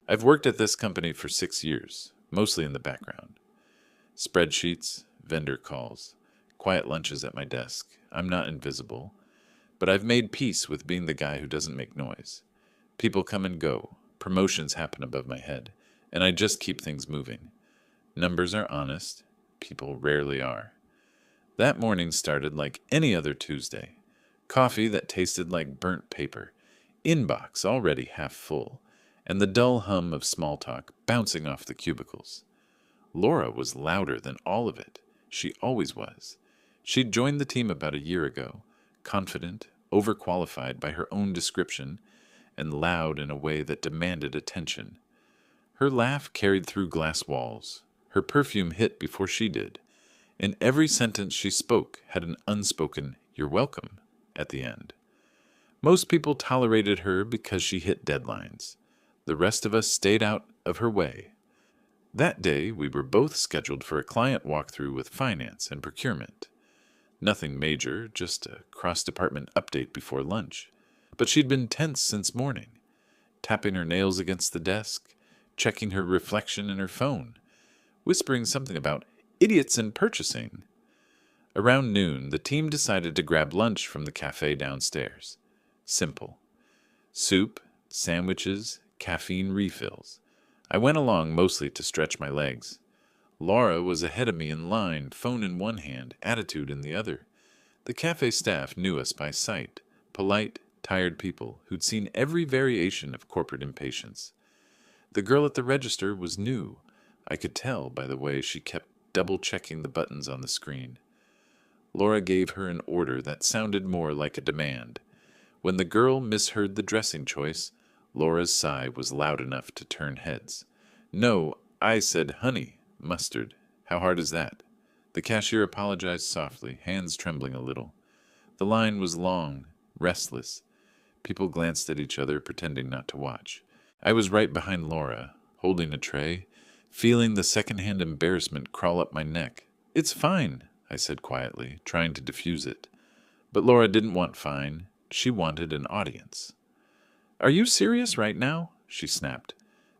I've worked at this company for 6 years, mostly in the background. Spreadsheets, vendor calls, quiet lunches at my desk. I'm not invisible, but I've made peace with being the guy who doesn't make noise. People come and go, promotions happen above my head, and I just keep things moving. Numbers are honest, people rarely are. That morning started like any other Tuesday. Coffee that tasted like burnt paper, inbox already half full, and the dull hum of small talk bouncing off the cubicles. Laura was louder than all of it. She always was. She'd joined the team about a year ago, confident, overqualified by her own description, and loud in a way that demanded attention. Her laugh carried through glass walls. Her perfume hit before she did, and every sentence she spoke had an unspoken "you're welcome" at the end. Most people tolerated her because she hit deadlines. The rest of us stayed out of her way. That day, we were both scheduled for a client walkthrough with finance and procurement. Nothing major, just a cross-department update before lunch. But she'd been tense since morning, tapping her nails against the desk, checking her reflection in her phone, whispering something about idiots in purchasing. Around noon, the team decided to grab lunch from the cafe downstairs. Simple. Soup, sandwiches, caffeine refills. I went along mostly to stretch my legs. Laura was ahead of me in line, phone in one hand, attitude in the other. The cafe staff knew us by sight, polite, tired people who'd seen every variation of corporate impatience. The girl at the register was new. I could tell by the way she kept double-checking the buttons on the screen. Laura gave her an order that sounded more like a demand. When the girl misheard the dressing choice, Laura's sigh was loud enough to turn heads. "No, I said honey, mustard. How hard is that?" The cashier apologized softly, hands trembling a little. The line was long, restless. People glanced at each other, pretending not to watch. I was right behind Laura, holding a tray, feeling the secondhand embarrassment crawl up my neck. "It's fine," I said quietly, trying to diffuse it. But Laura didn't want fine. She wanted an audience. "Are you serious right now?" she snapped,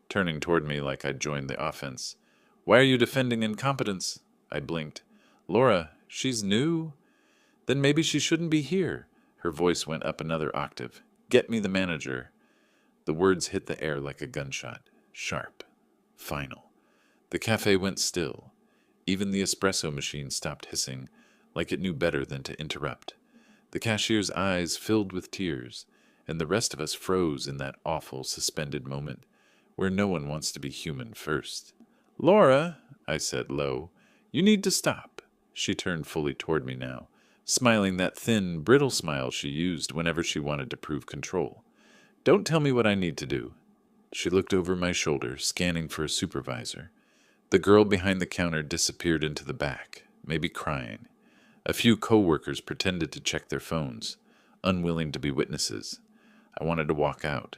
turning toward me like I'd joined the offense. "Why are you defending incompetence?" I blinked. "Laura, she's new." "Then maybe she shouldn't be here." Her voice went up another octave. "Get me the manager." The words hit the air like a gunshot. Sharp. Final. The cafe went still. Even the espresso machine stopped hissing, like it knew better than to interrupt. The cashier's eyes filled with tears, and the rest of us froze in that awful suspended moment where no one wants to be human first. "Laura," I said low, "you need to stop." She turned fully toward me now, smiling that thin, brittle smile she used whenever she wanted to prove control. "Don't tell me what I need to do." She looked over my shoulder, scanning for a supervisor. The girl behind the counter disappeared into the back, maybe crying. A few coworkers pretended to check their phones, unwilling to be witnesses. I wanted to walk out,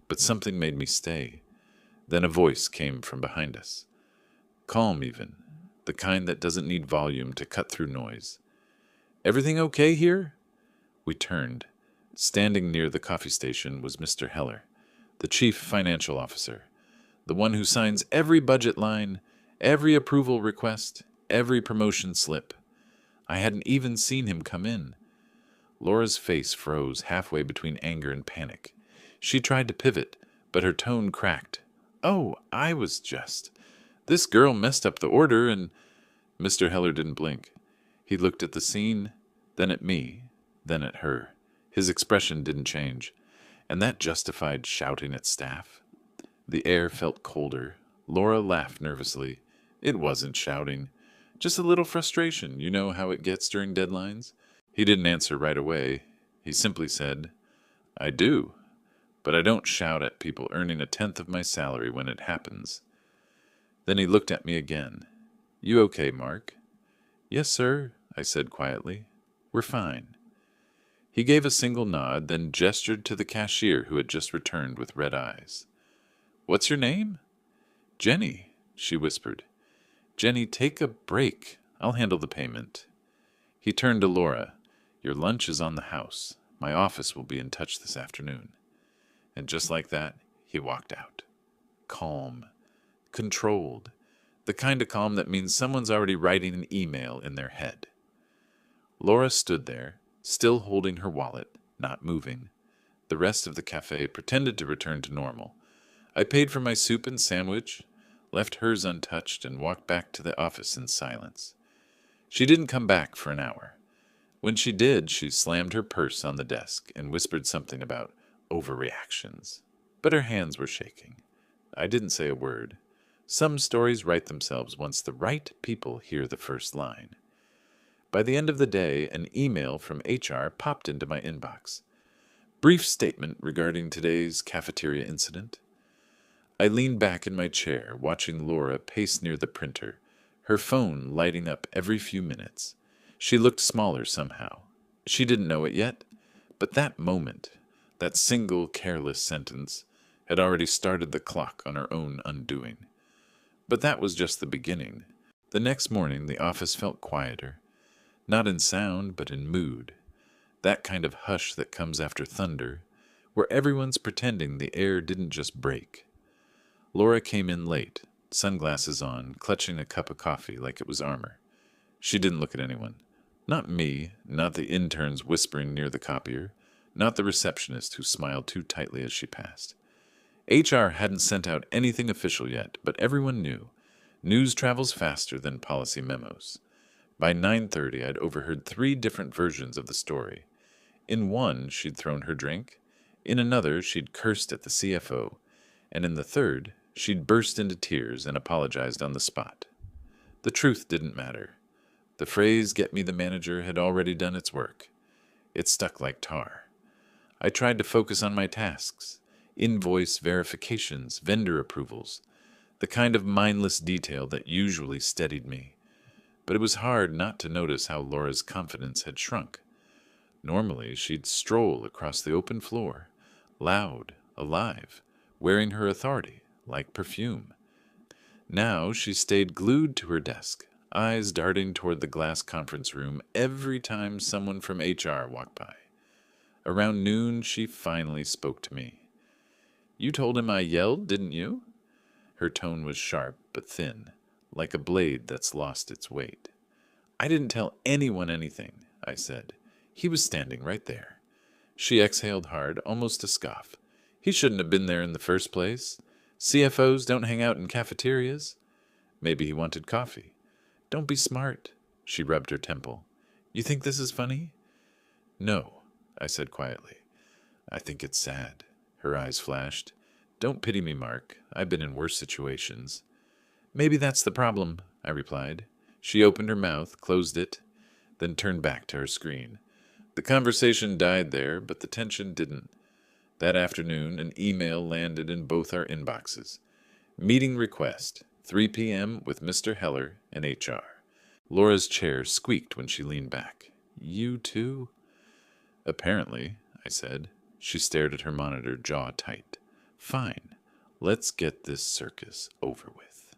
but something made me stay. Then a voice came from behind us. Calm even, the kind that doesn't need volume to cut through noise. "Everything okay here?" We turned. Standing near the coffee station was Mr. Heller, the chief financial officer, the one who signs every budget line, every approval request, every promotion slip. I hadn't even seen him come in. Laura's face froze halfway between anger and panic. She tried to pivot, but her tone cracked. "Oh, I was just... This girl messed up the order and..." Mr. Heller didn't blink. He looked at the scene, then at me, then at her. His expression didn't change, and that justified shouting at staff. The air felt colder. Laura laughed nervously. It wasn't shouting. Just a little frustration. You know how it gets during deadlines? He didn't answer right away. He simply said, "I do, but I don't shout at people earning 1/10 of my salary when it happens." Then he looked at me again. "You okay, Mark?" "Yes, sir," I said quietly. "We're fine." He gave a single nod, then gestured to the cashier who had just returned with red eyes. "What's your name?" "Jenny," she whispered. "Jenny, take a break. I'll handle the payment." He turned to Laura. "Your lunch is on the house. My office will be in touch this afternoon." And just like that, he walked out. calm. Controlled. The kind of calm that means someone's already writing an email in their head. Laura stood there, still holding her wallet, not moving. The rest of the cafe pretended to return to normal. I paid for my soup and sandwich, left hers untouched, and walked back to the office in silence. She didn't come back for an hour. When she did, she slammed her purse on the desk and whispered something about overreactions. But her hands were shaking. I didn't say a word. Some stories write themselves once the right people hear the first line. By the end of the day, an email from HR popped into my inbox. Brief statement regarding today's cafeteria incident. I leaned back in my chair, watching Laura pace near the printer, her phone lighting up every few minutes. She looked smaller somehow. She didn't know it yet, but that moment, that single careless sentence, had already started the clock on her own undoing. But that was just the beginning. The next morning, the office felt quieter. Not in sound, but in mood. That kind of hush that comes after thunder, where everyone's pretending the air didn't just break. Laura came in late, sunglasses on, clutching a cup of coffee like it was armor. She didn't look at anyone. Not me, not the interns whispering near the copier, not the receptionist who smiled too tightly as she passed. HR hadn't sent out anything official yet, but everyone knew. News travels faster than policy memos. By 9:30, I'd overheard 3 different versions of the story. In one, she'd thrown her drink. In another, she'd cursed at the CFO. And in the third, she'd burst into tears and apologized on the spot. The truth didn't matter. The phrase, "get me the manager," had already done its work. It stuck like tar. I tried to focus on my tasks, invoice verifications, vendor approvals, the kind of mindless detail that usually steadied me. But it was hard not to notice how Laura's confidence had shrunk. Normally, she'd stroll across the open floor, loud, alive, wearing her authority like perfume. Now she stayed glued to her desk, eyes darting toward the glass conference room every time someone from HR walked by. Around noon, she finally spoke to me. "You told him I yelled, didn't you?" Her tone was sharp but thin, like a blade that's lost its weight. "I didn't tell anyone anything," I said. "He was standing right there." She exhaled hard, almost a scoff. "He shouldn't have been there in the first place. CFOs don't hang out in cafeterias." Maybe he wanted coffee. "Don't be smart." She rubbed her temple. "You think this is funny?" "No," I said quietly. "I think it's sad." Her eyes flashed. "Don't pity me, Mark. I've been in worse situations." "Maybe that's the problem," I replied. She opened her mouth, closed it, then turned back to her screen. The conversation died there, but the tension didn't. That afternoon, an email landed in both our inboxes. Meeting request, 3 p.m. with Mr. Heller and HR. Laura's chair squeaked when she leaned back. "You too?" "Apparently," I said. She stared at her monitor, jaw tight. "Fine. Let's get this circus over with."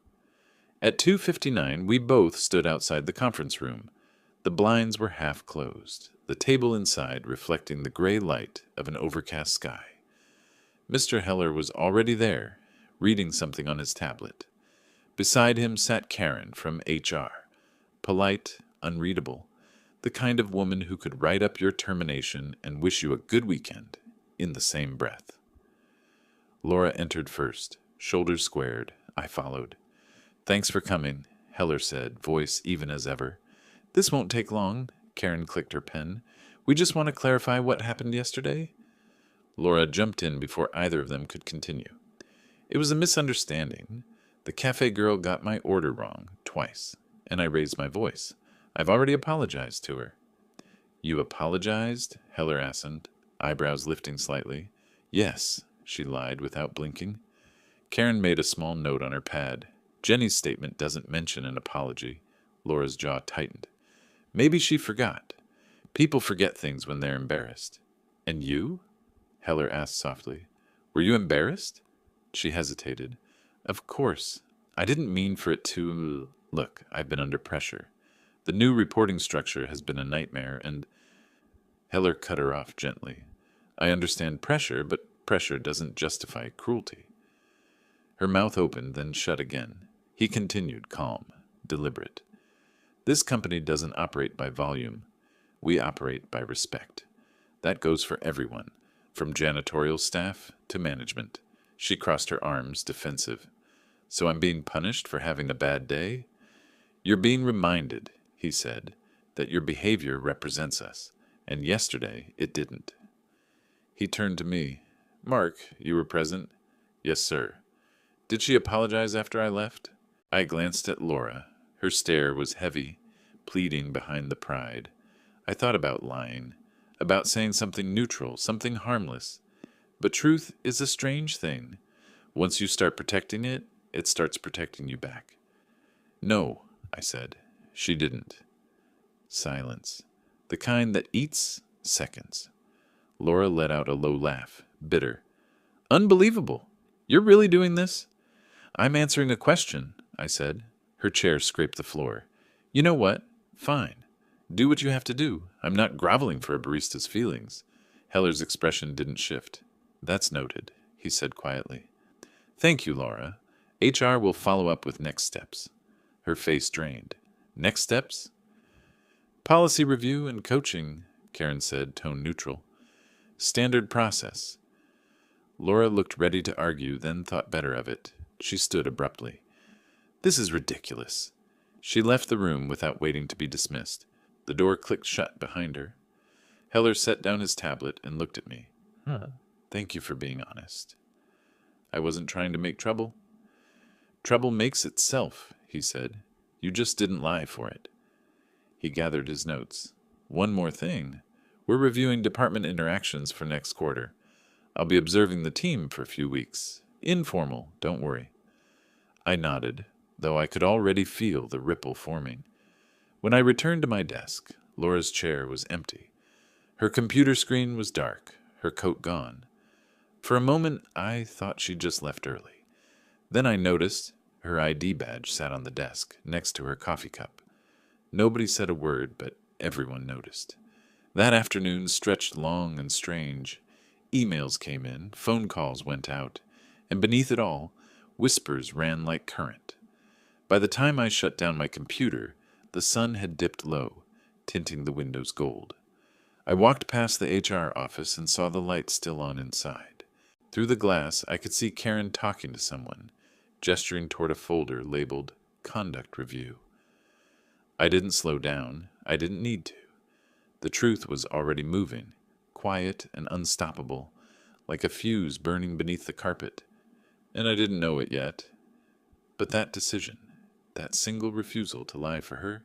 At 2:59, we both stood outside the conference room. The blinds were half closed, the table inside reflecting the gray light of an overcast sky. Mr. Heller was already there, reading something on his tablet. Beside him sat Karen from HR, polite, unreadable, the kind of woman who could write up your termination and wish you a good weekend in the same breath. Laura entered first, shoulders squared. I followed. "Thanks for coming," Heller said, voice even as ever. "This won't take long," Karen clicked her pen. "We just want to clarify what happened yesterday." Laura jumped in before either of them could continue. "It was a misunderstanding. The cafe girl got my order wrong, twice, and I raised my voice. I've already apologized to her." "You apologized?" Heller asked, eyebrows lifting slightly. "Yes," she lied without blinking. Karen made a small note on her pad. "Jenny's statement doesn't mention an apology." Laura's jaw tightened. "Maybe she forgot. People forget things when they're embarrassed." "And you?" Heller asked softly. "Were you embarrassed?" She hesitated. "Of course. I didn't mean for it to... Look, I've been under pressure. The new reporting structure has been a nightmare, and..." Heller cut her off gently. "I understand pressure, but pressure doesn't justify cruelty." Her mouth opened, then shut again. He continued, calm, deliberate. This company doesn't operate by volume. We operate by respect. That goes for everyone, from janitorial staff to management. She crossed her arms, defensive. So I'm being punished for having a bad day? You're being reminded, he said, that your behavior represents us, and yesterday it didn't. He turned to me. Mark, you were present? Yes, sir. Did she apologize after I left? I glanced at Laura. Her stare was heavy, pleading behind the pride. I thought about lying, about saying something neutral, something harmless. But truth is a strange thing. Once you start protecting it, it starts protecting you back. No, I said. She didn't. Silence. The kind that eats seconds. Laura let out a low laugh, bitter. Unbelievable. You're really doing this? I'm answering a question, I said. Her chair scraped the floor. You know what? Fine. Do what you have to do. I'm not groveling for a barista's feelings. Heller's expression didn't shift. That's noted, he said quietly. Thank you, Laura. HR will follow up with next steps. Her face drained. Next steps? Policy review and coaching, Karen said, tone neutral. Standard process. Laura looked ready to argue, then thought better of it. She stood abruptly. This is ridiculous. She left the room without waiting to be dismissed. The door clicked shut behind her. Heller set down his tablet and looked at me. Thank you for being honest. I wasn't trying to make trouble. Trouble makes itself, he said. You just didn't lie for it. He gathered his notes. One more thing. We're reviewing department interactions for next quarter. I'll be observing the team for a few weeks. Informal, don't worry. I nodded, though I could already feel the ripple forming. When I returned to my desk, Laura's chair was empty. Her computer screen was dark, her coat gone. For a moment, I thought she'd just left early. Then I noticed her ID badge sat on the desk, next to her coffee cup. Nobody said a word, but everyone noticed. That afternoon stretched long and strange. Emails came in, phone calls went out, and beneath it all, whispers ran like current. By the time I shut down my computer, the sun had dipped low, tinting the windows gold. I walked past the HR office and saw the lights still on inside. Through the glass, I could see Karen talking to someone, gesturing toward a folder labeled Conduct Review. I didn't slow down. I didn't need to. The truth was already moving, quiet and unstoppable, like a fuse burning beneath the carpet. And I didn't know it yet. But that decision, that single refusal to lie for her,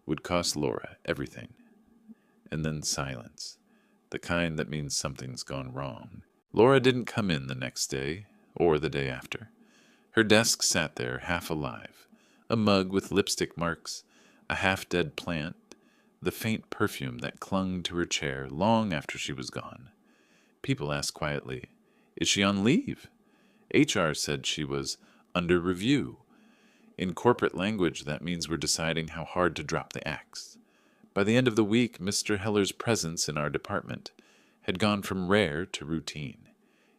would cost Laura everything. And then silence, the kind that means something's gone wrong. Laura didn't come in the next day, or the day after. Her desk sat there half alive, a mug with lipstick marks, a half-dead plant, the faint perfume that clung to her chair long after she was gone. People asked quietly, "Is she on leave?" HR said she was under review. In corporate language, that means we're deciding how hard to drop the axe. By the end of the week, Mr. Heller's presence in our department had gone from rare to routine.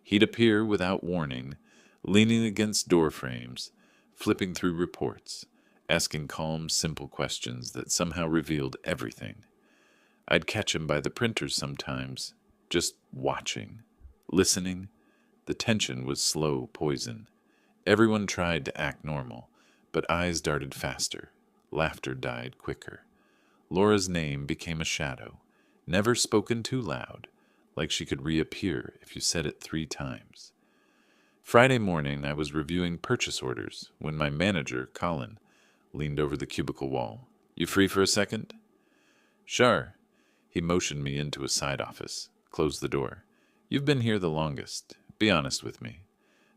He'd appear without warning, leaning against door frames, flipping through reports, asking calm, simple questions that somehow revealed everything. I'd catch him by the printers sometimes, just watching, listening. The tension was slow poison. Everyone tried to act normal, but eyes darted faster. Laughter died quicker. Laura's name became a shadow, never spoken too loud, like she could reappear if you said it 3 times. Friday morning, I was reviewing purchase orders when my manager, Colin, leaned over the cubicle wall. "You free for a second?" "Sure." He motioned me into a side office, closed the door. "You've been here the longest. Be honest with me.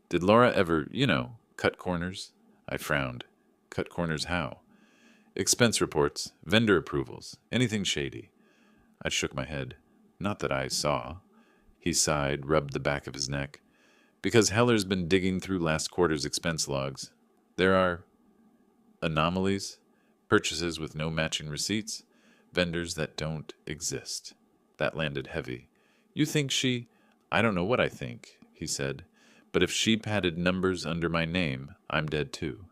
Did Laura ever, cut corners?" I frowned. "Cut corners how?" "Expense reports, vendor approvals, anything shady." I shook my head. "Not that I saw." He sighed, rubbed the back of his neck. "Because Heller's been digging through last quarter's expense logs. There are anomalies, purchases with no matching receipts, vendors that don't exist." That landed heavy. "You think she—" "I don't know what I think," he said, But if she padded numbers under my name, I'm dead too.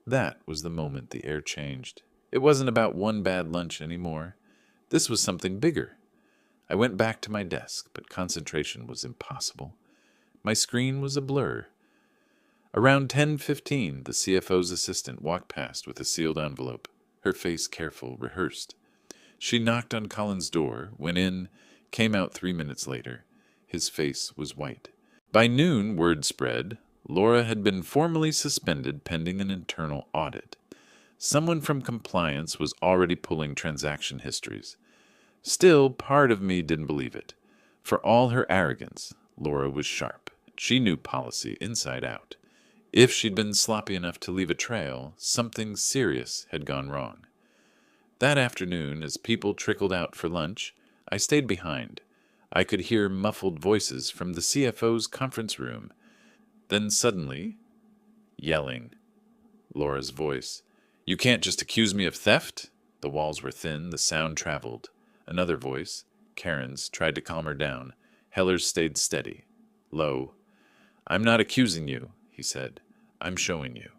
That was the moment the air changed. It wasn't about one bad lunch anymore. This was something bigger. I went back to my desk, but concentration was impossible. My screen was a blur. Around 10:15, the CFO's assistant walked past with a sealed envelope, her face careful, rehearsed. She knocked on Colin's door, went in, came out 3 minutes later. His face was white. By noon, word spread. Laura had been formally suspended pending an internal audit. Someone from compliance was already pulling transaction histories. Still, part of me didn't believe it. For all her arrogance, Laura was sharp. She knew policy inside out. If she'd been sloppy enough to leave a trail, something serious had gone wrong. That afternoon, as people trickled out for lunch, I stayed behind. I could hear muffled voices from the CFO's conference room. Then suddenly, yelling. Laura's voice. "You can't just accuse me of theft?" The walls were thin, the sound traveled. Another voice, Karen's, tried to calm her down. Heller's stayed steady, low. "I'm not accusing you," he said. "I'm showing you."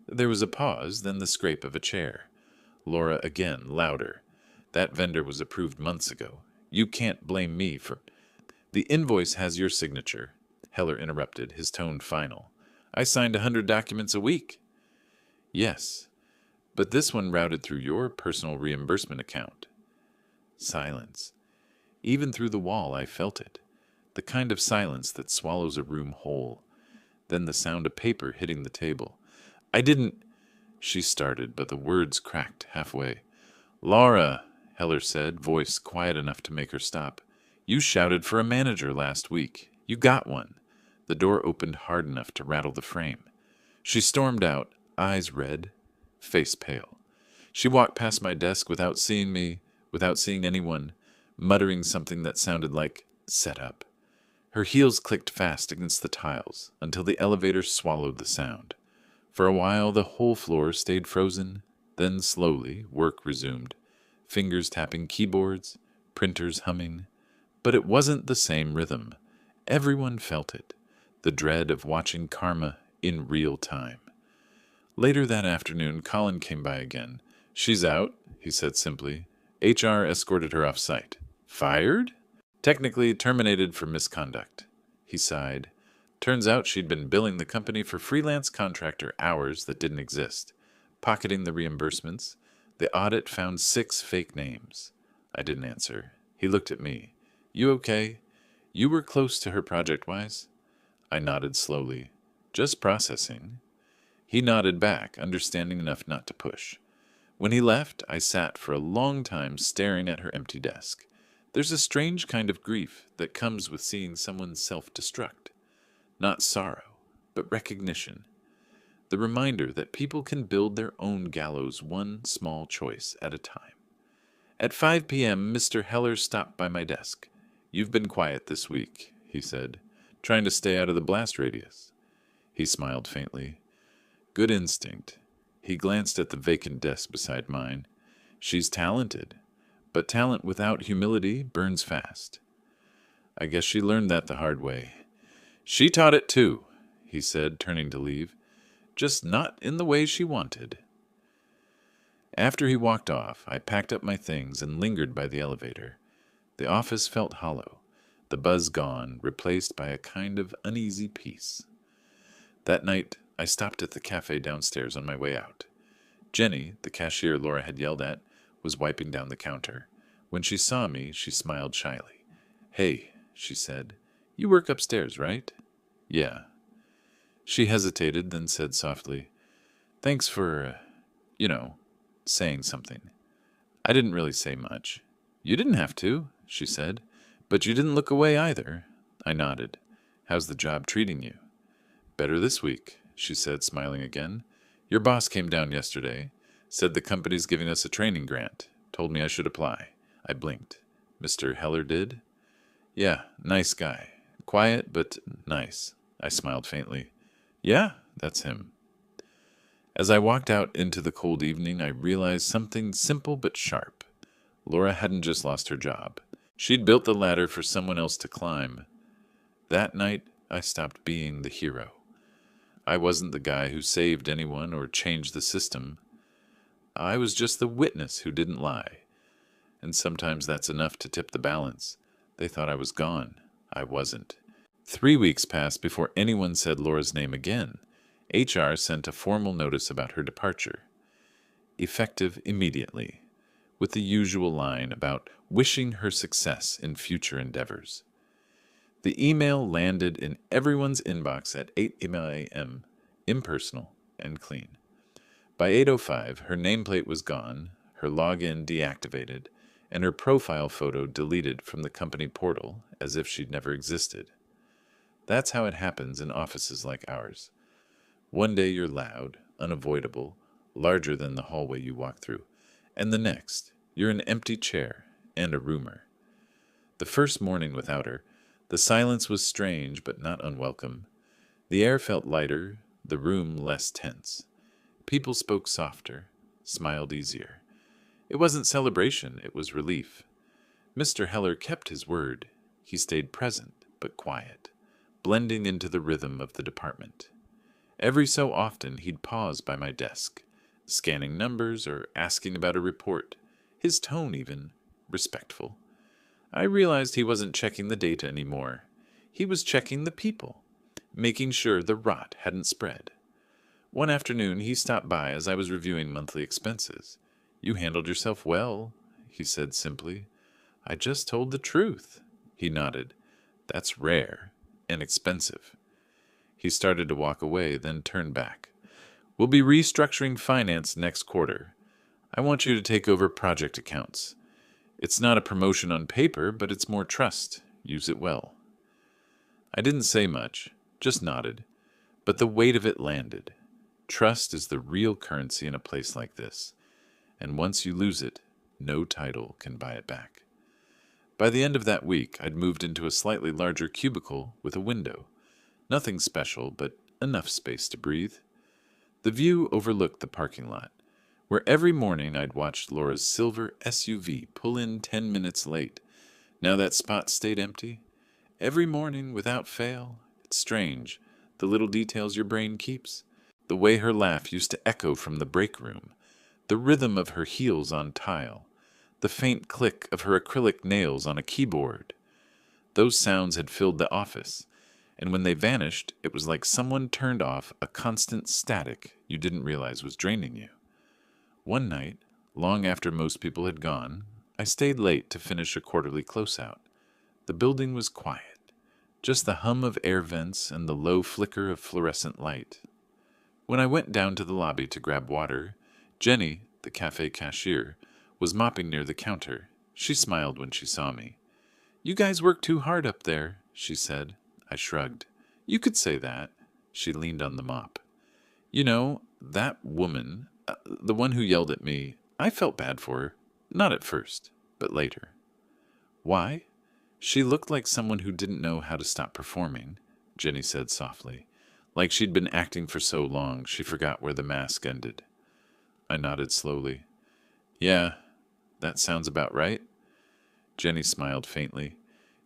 There was a pause, then the scrape of a chair. Laura again, louder. "That vendor was approved months ago. You can't blame me for—" "The invoice has your signature," Heller interrupted, his tone final. "I signed 100 documents a week." "Yes, but this one routed through your personal reimbursement account." Silence. Even through the wall I felt it. The kind of silence that swallows a room whole. Then the sound of paper hitting the table. "I didn't—" She started, but the words cracked halfway. "Laura," Heller said, voice quiet enough to make her stop. "You shouted for a manager last week. You got one." The door opened hard enough to rattle the frame. She stormed out, eyes red, face pale. She walked past my desk without seeing me, without seeing anyone, muttering something that sounded like "set up." Her heels clicked fast against the tiles until the elevator swallowed the sound. For a while the whole floor stayed frozen, then slowly work resumed. Fingers tapping keyboards, printers humming. But it wasn't the same rhythm. Everyone felt it. The dread of watching karma in real time. Later that afternoon, Colin came by again. "She's out," he said simply. "HR escorted her off-site." "Fired?" "Technically terminated for misconduct." He sighed. "Turns out she'd been billing the company for freelance contractor hours that didn't exist, pocketing the reimbursements. The audit found 6 fake names." I didn't answer. He looked at me. "You okay? You were close to her project-wise?" I nodded slowly. "Just processing." He nodded back, understanding enough not to push. When he left, I sat for a long time staring at her empty desk. There's a strange kind of grief that comes with seeing someone self-destruct. Not sorrow, but recognition. The reminder that people can build their own gallows one small choice at a time. At 5 p.m., Mr. Heller stopped by my desk. "You've been quiet this week," he said. "Trying to stay out of the blast radius." He smiled faintly. "Good instinct." He glanced at the vacant desk beside mine. "She's talented, but talent without humility burns fast." I guess she learned that the hard way. "She taught it too," he said, turning to leave. "Just not in the way she wanted." After he walked off, I packed up my things and lingered by the elevator. The office felt hollow, the buzz gone, replaced by a kind of uneasy peace. That night, I stopped at the cafe downstairs on my way out. Jenny, the cashier Laura had yelled at, was wiping down the counter. When she saw me, she smiled shyly. "Hey," she said, "you work upstairs, right?" "Yeah." She hesitated, then said softly, "Thanks for, saying something." I didn't really say much. "You didn't have to," she said, "but you didn't look away either." I nodded. "How's the job treating you?" "Better this week," she said, smiling again. "Your boss came down yesterday, said the company's giving us a training grant, told me I should apply." I blinked. "Mr. Heller did?" "Yeah, nice guy. Quiet, but nice." I smiled faintly. "Yeah, that's him." As I walked out into the cold evening, I realized something simple but sharp. Laura hadn't just lost her job. She'd built the ladder for someone else to climb. That night, I stopped being the hero. I wasn't the guy who saved anyone or changed the system. I was just the witness who didn't lie. And sometimes that's enough to tip the balance. They thought I was gone. I wasn't. 3 weeks passed before anyone said Laura's name again. HR sent a formal notice about her departure. Effective immediately, with the usual line about wishing her success in future endeavors. The email landed in everyone's inbox at 8 a.m., impersonal and clean. By 8:05, her nameplate was gone, her login deactivated, and her profile photo deleted from the company portal as if she'd never existed. That's how it happens in offices like ours. One day you're loud, unavoidable, larger than the hallway you walk through, and the next, you're an empty chair and a rumor. The first morning without her, the silence was strange but not unwelcome. The air felt lighter, the room less tense. People spoke softer, smiled easier. It wasn't celebration, it was relief. Mr. Heller kept his word. He stayed present but quiet, blending into the rhythm of the department. Every so often he'd pause by my desk, scanning numbers or asking about a report, his tone even respectful. I realized he wasn't checking the data anymore. He was checking the people, making sure the rot hadn't spread. One afternoon he stopped by as I was reviewing monthly expenses. "You handled yourself well," he said simply. "I just told the truth." He nodded. "That's rare and expensive." He started to walk away, then turned back. "We'll be restructuring finance next quarter. I want you to take over project accounts. It's not a promotion on paper, but it's more trust. Use it well." I didn't say much, just nodded, but the weight of it landed. Trust is the real currency in a place like this, and once you lose it, no title can buy it back. By the end of that week, I'd moved into a slightly larger cubicle with a window. Nothing special, but enough space to breathe. The view overlooked the parking lot, where every morning I'd watched Laura's silver SUV pull in 10 minutes late. Now that spot stayed empty. Every morning, without fail. It's strange, the little details your brain keeps. The way her laugh used to echo from the break room, the rhythm of her heels on tile, the faint click of her acrylic nails on a keyboard. Those sounds had filled the office, and when they vanished, it was like someone turned off a constant static you didn't realize was draining you. One night, long after most people had gone, I stayed late to finish a quarterly closeout. The building was quiet, just the hum of air vents and the low flicker of fluorescent light. When I went down to the lobby to grab water, Jenny, the cafe cashier, was mopping near the counter. She smiled when she saw me. "You guys work too hard up there," she said. I shrugged. "You could say that." She leaned on the mop. "You know, that woman, the one who yelled at me, I felt bad for her. Not at first, but later." "Why?" "She looked like someone who didn't know how to stop performing," Jenny said softly. Like she'd been acting for so long, she forgot where the mask ended. I nodded slowly. "Yeah, that sounds about right." Jenny smiled faintly.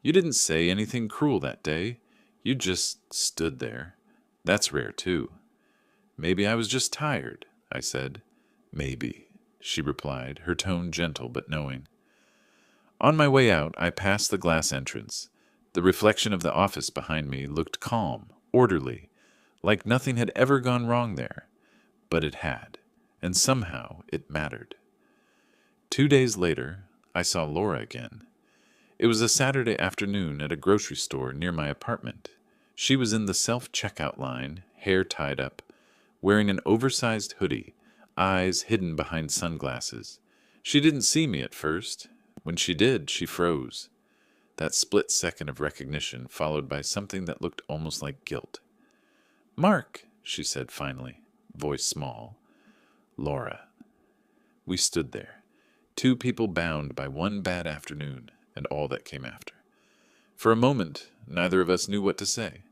"You didn't say anything cruel that day. You just stood there. That's rare, too." "Maybe I was just tired," I said. "Maybe," she replied, her tone gentle but knowing. On my way out, I passed the glass entrance. The reflection of the office behind me looked calm, orderly, like nothing had ever gone wrong there. But it had, and somehow it mattered. 2 days later, I saw Laura again. It was a Saturday afternoon at a grocery store near my apartment. She was in the self-checkout line, hair tied up, wearing an oversized hoodie, eyes hidden behind sunglasses. She didn't see me at first. When she did, she froze. That split second of recognition followed by something that looked almost like guilt. "Mark," she said finally, voice small. "Laura." We stood there, two people bound by one bad afternoon and all that came after. For a moment, neither of us knew what to say.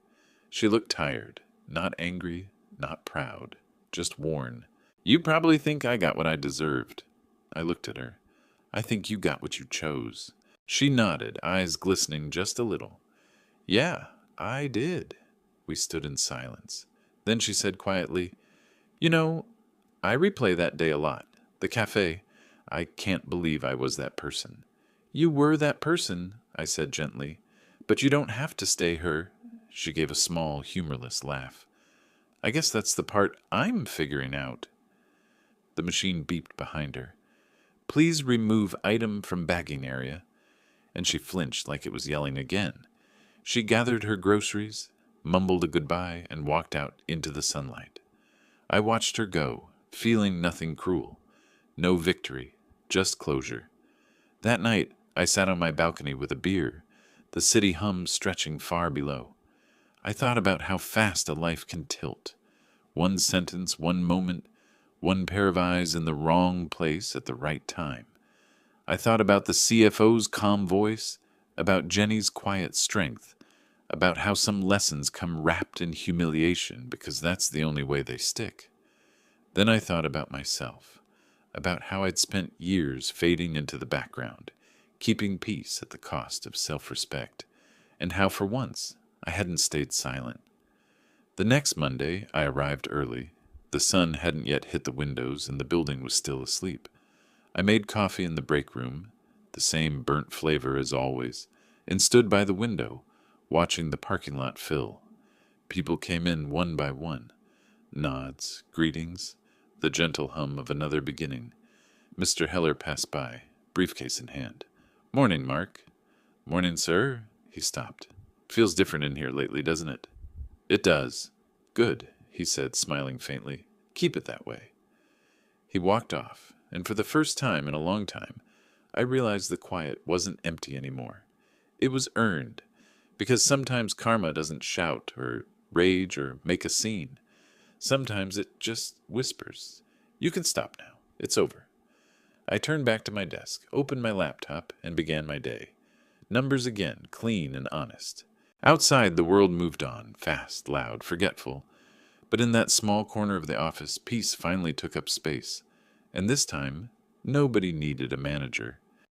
She looked tired, not angry, not proud, just worn. "You probably think I got what I deserved." I looked at her. "I think you got what you chose." She nodded, eyes glistening just a little. "Yeah, I did." We stood in silence. Then she said quietly, "You know, I replay that day a lot. The cafe. I can't believe I was that person." "You were that person," I said gently. "But you don't have to stay her." She gave a small, humorless laugh. "I guess that's the part I'm figuring out." The machine beeped behind her. "Please remove item from bagging area." And she flinched like it was yelling again. She gathered her groceries, mumbled a goodbye, and walked out into the sunlight. I watched her go, feeling nothing cruel. No victory, just closure. That night, I sat on my balcony with a beer, the city hum stretching far below. I thought about how fast a life can tilt. One sentence, one moment, one pair of eyes in the wrong place at the right time. I thought about the CFO's calm voice, about Jenny's quiet strength, about how some lessons come wrapped in humiliation because that's the only way they stick. Then I thought about myself, about how I'd spent years fading into the background, keeping peace at the cost of self-respect, and how for once I hadn't stayed silent. The next Monday, I arrived early. The sun hadn't yet hit the windows and the building was still asleep. I made coffee in the break room, the same burnt flavor as always, and stood by the window, watching the parking lot fill. People came in one by one. Nods, greetings, the gentle hum of another beginning. Mr. Heller passed by, briefcase in hand. "Morning, Mark." "Morning, sir." He stopped. "Feels different in here lately, doesn't it?" "It does." "Good," he said, smiling faintly. "Keep it that way." He walked off, and for the first time in a long time, I realized the quiet wasn't empty anymore. It was earned, because sometimes karma doesn't shout or rage or make a scene. Sometimes it just whispers, "You can stop now. It's over." I turned back to my desk, opened my laptop, and began my day. Numbers again, clean and honest. Outside, the world moved on, fast, loud, forgetful. But in that small corner of the office, peace finally took up space. And this time, nobody needed a manager.